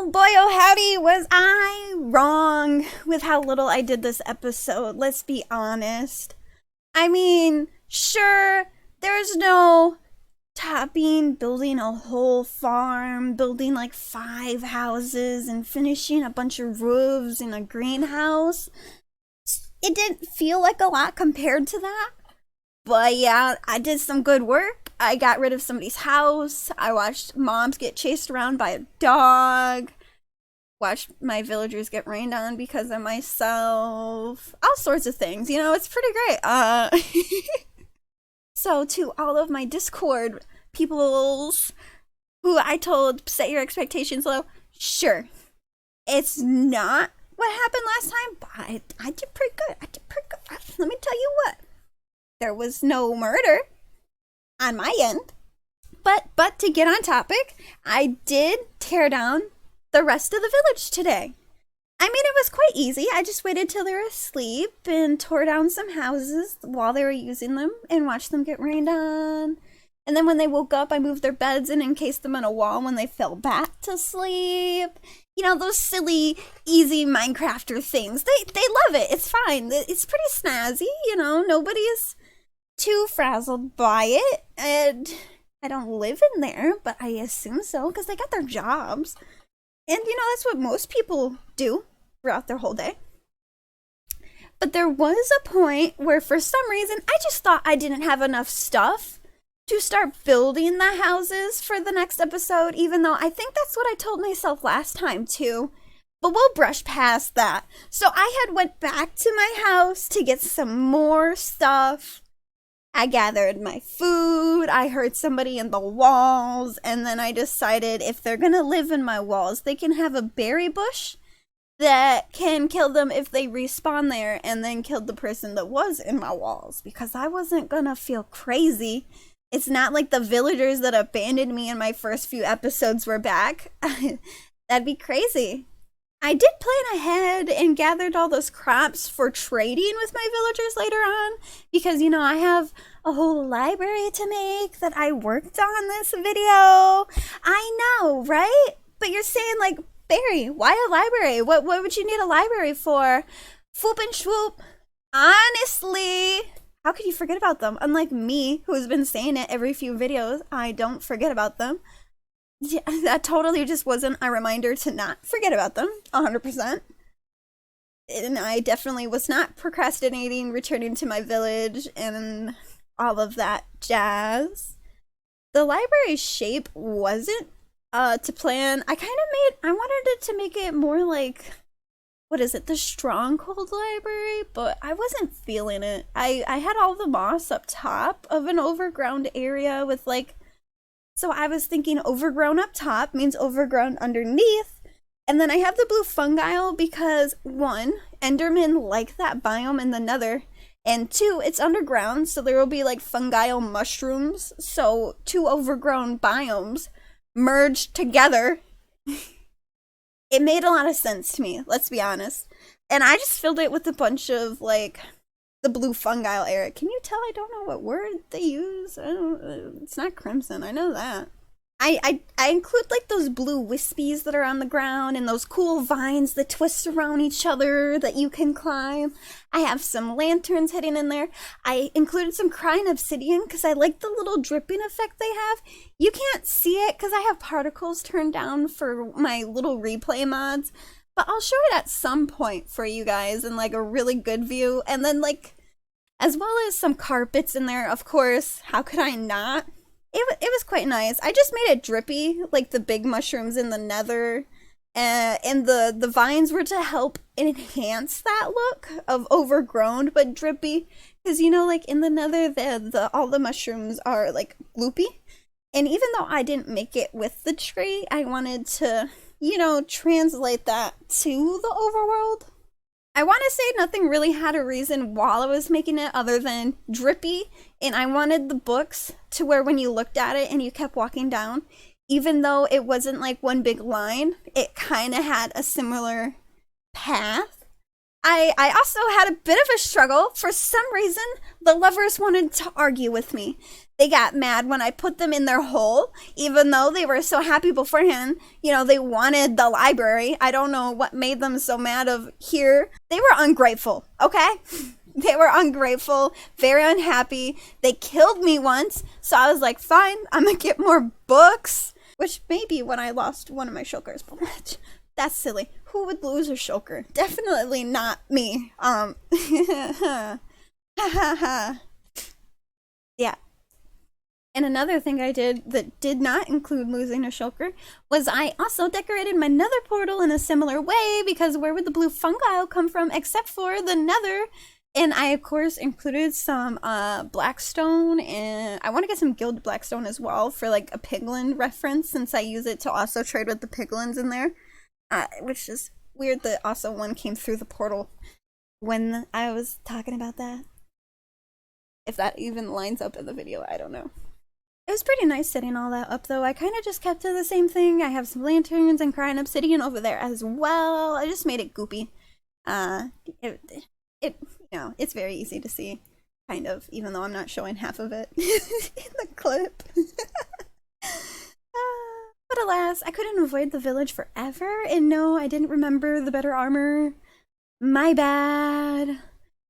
Well, boy, oh howdy, was I wrong with how little I did this episode? Let's be honest. I mean, sure, there's no topping, building a whole farm, building like 5 houses, and finishing a bunch of roofs in a greenhouse. It didn't feel like a lot compared to that. But yeah, I did some good work. I got rid of somebody's house. I watched moms get chased around by a dog. Watched my villagers get rained on because of myself. All sorts of things. You know, it's pretty great. So to all of my Discord peoples who I told set your expectations low, sure, it's not what happened last time, but I did pretty good. Let me tell you what. There was no murder on my end. But to get on topic, I did tear down the rest of the village today. I mean, it was quite easy. I just waited till they were asleep and tore down some houses while they were using them and watched them get rained on. And then when they woke up, I moved their beds and encased them in a wall when they fell back to sleep. You know, those silly, easy Minecrafter things. They love it. It's fine. It's pretty snazzy, you know. Nobody is too frazzled by it. And I don't live in there, but I assume so because they got their jobs. And, you know, that's what most people do throughout their whole day. But there was a point where, for some reason, I just thought I didn't have enough stuff to start building the houses for the next episode, even though I think that's what I told myself last time, too. But we'll brush past that. So I had went back to my house to get some more stuff. I gathered my food, I heard somebody in the walls, and then I decided if they're gonna live in my walls, they can have a berry bush that can kill them if they respawn there, and then kill the person that was in my walls, because I wasn't gonna feel crazy. It's not like the villagers that abandoned me in my first few episodes were back. That'd be crazy. I did plan ahead and gathered all those crops for trading with my villagers later on, because, you know, I have a whole library to make that I worked on this video. I know, right? But you're saying, like, Barry, why a library? What would you need a library for? Foop and swoop. Honestly, how could you forget about them? Unlike me, who's been saying it every few videos, I don't forget about them. Yeah, that totally just wasn't a reminder to not forget about them, 100%. And I definitely was not procrastinating returning to my village and all of that jazz. The library shape wasn't to plan. I wanted it to make it more like, what is it, the Stronghold Library, but I wasn't feeling it. I had all the moss up top of an overground area with like, so I was thinking overgrown up top means overgrown underneath. And then I have the blue fungi because 1, Endermen like that biome in the nether. And 2, it's underground, so there will be like fungal mushrooms. So 2 overgrown biomes merged together. It made a lot of sense to me, let's be honest. And I just filled it with a bunch of like the blue fungal area. Can you tell I don't know what word they use? It's not crimson, I know that. I include like those blue wispies that are on the ground and those cool vines that twist around each other that you can climb. I have some lanterns hidden in there. I included some crying obsidian because I like the little dripping effect they have. You can't see it because I have particles turned down for my little replay mods, but I'll show it at some point for you guys in like a really good view. And then like, as well as some carpets in there, of course. How could I not? It was quite nice. I just made it drippy, like the big mushrooms in the nether. And the vines were to help enhance that look of overgrown but drippy. Because, you know, like in the nether, all the mushrooms are like gloopy. And even though I didn't make it with the tree, I wanted to, you know, translate that to the overworld. I want to say nothing really had a reason while I was making it other than drippy, and I wanted the books to where when you looked at it and you kept walking down, even though it wasn't like one big line, it kind of had a similar path. I also had a bit of a struggle. For some reason, the lovers wanted to argue with me. They got mad when I put them in their hole, even though they were so happy beforehand. You know, they wanted the library. I don't know what made them so mad of here. They were ungrateful, okay? They were ungrateful, very unhappy. They killed me once, so I was like, fine, I'm gonna get more books. Which may be when I lost one of my shulkers, but that's silly. Who would lose a shulker? Definitely not me. Yeah. And another thing I did that did not include losing a shulker was I also decorated my nether portal in a similar way, because where would the blue fungi come from except for the nether? And I, of course, included some blackstone, and I want to get some gilded blackstone as well for like a piglin reference, since I use it to also trade with the piglins in there. Which is weird that also one came through the portal when I was talking about that. If that even lines up in the video, I don't know. It was pretty nice setting all that up, though. I kind of just kept to the same thing. I have some lanterns and crying obsidian over there as well. I just made it goopy. You know, it's very easy to see, kind of, even though I'm not showing half of it in the clip. But alas, I couldn't avoid the village forever, and no, I didn't remember the better armor. My bad.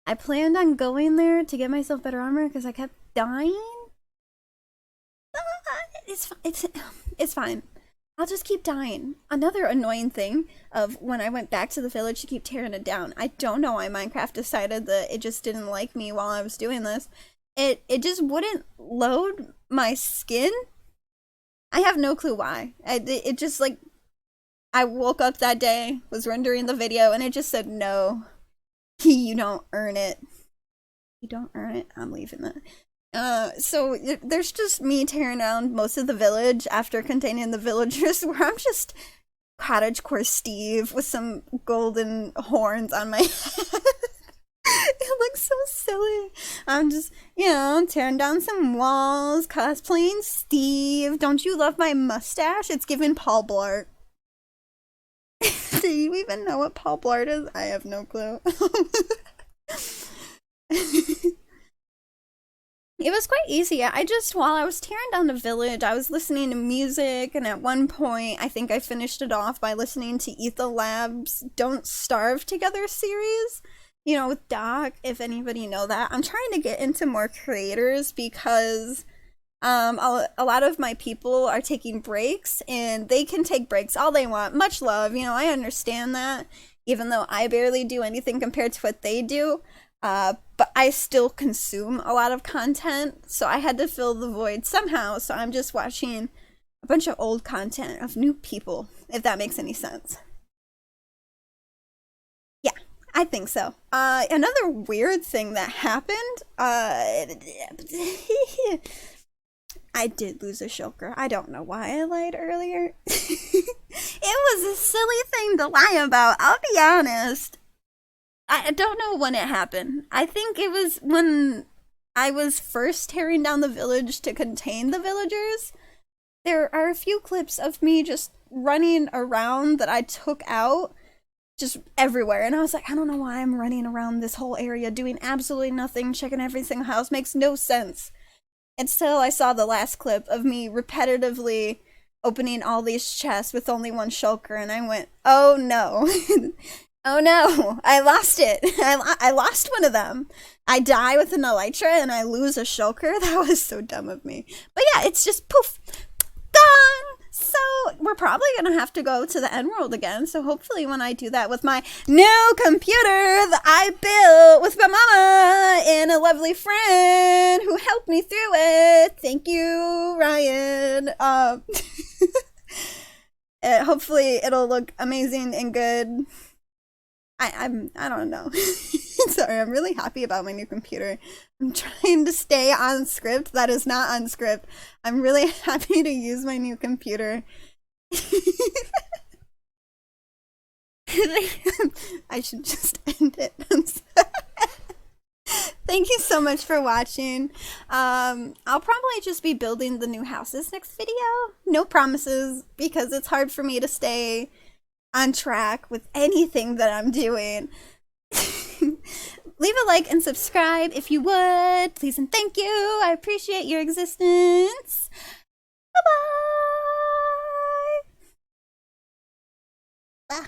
I planned on going there to get myself better armor because I kept dying. It's fine. I'll just keep dying. Another annoying thing of when I went back to the village to keep tearing it down. I don't know why Minecraft decided that it just didn't like me while I was doing this. It just wouldn't load my skin. I have no clue why. It just like, I woke up that day, was rendering the video, and it just said no. You don't earn it. You don't earn it. I'm leaving that. So there's just me tearing down most of the village after containing the villagers, where I'm just cottagecore Steve with some golden horns on my head. It looks so silly. I'm just, you know, tearing down some walls, cosplaying Steve. Don't you love my mustache? It's giving Paul Blart. Do you even know what Paul Blart is? I have no clue. It was quite easy. While I was tearing down the village, I was listening to music, and at one point, I think I finished it off by listening to 𝒐𝓊𝓇 Don't Starve Together series. You know, with Doc, if anybody know that. I'm trying to get into more creators because a lot of my people are taking breaks, and they can take breaks all they want. Much love, you know, I understand that, even though I barely do anything compared to what they do. But I still consume a lot of content, so I had to fill the void somehow, so I'm just watching a bunch of old content of new people, if that makes any sense. Yeah, I think so. Another weird thing that happened, I did lose a shulker. I don't know why I lied earlier. It was a silly thing to lie about, I'll be honest. I don't know when it happened. I think it was when I was first tearing down the village to contain the villagers. There are a few clips of me just running around that I took out just everywhere. And I was like, I don't know why I'm running around this whole area doing absolutely nothing, checking every single house. Makes no sense. Until I saw the last clip of me repetitively opening all these chests with only one shulker, and I went, oh no. Oh no, I lost it. I lost one of them. I die with an elytra and I lose a shulker. That was so dumb of me. But yeah, it's just poof, gone. So we're probably going to have to go to the end world again. So hopefully when I do that with my new computer that I built with my mama and a lovely friend who helped me through it. Thank you, Ryan. Hopefully it'll look amazing and good. I don't know. Sorry, I'm really happy about my new computer. I'm trying to stay on script. That is not on script. I'm really happy to use my new computer. I should just end it. Thank you so much for watching. I'll probably just be building the new houses next video. No promises, because it's hard for me to stay on track with anything that I'm doing. Leave a like and subscribe if you would. Please and thank you. I appreciate your existence. Bye-bye.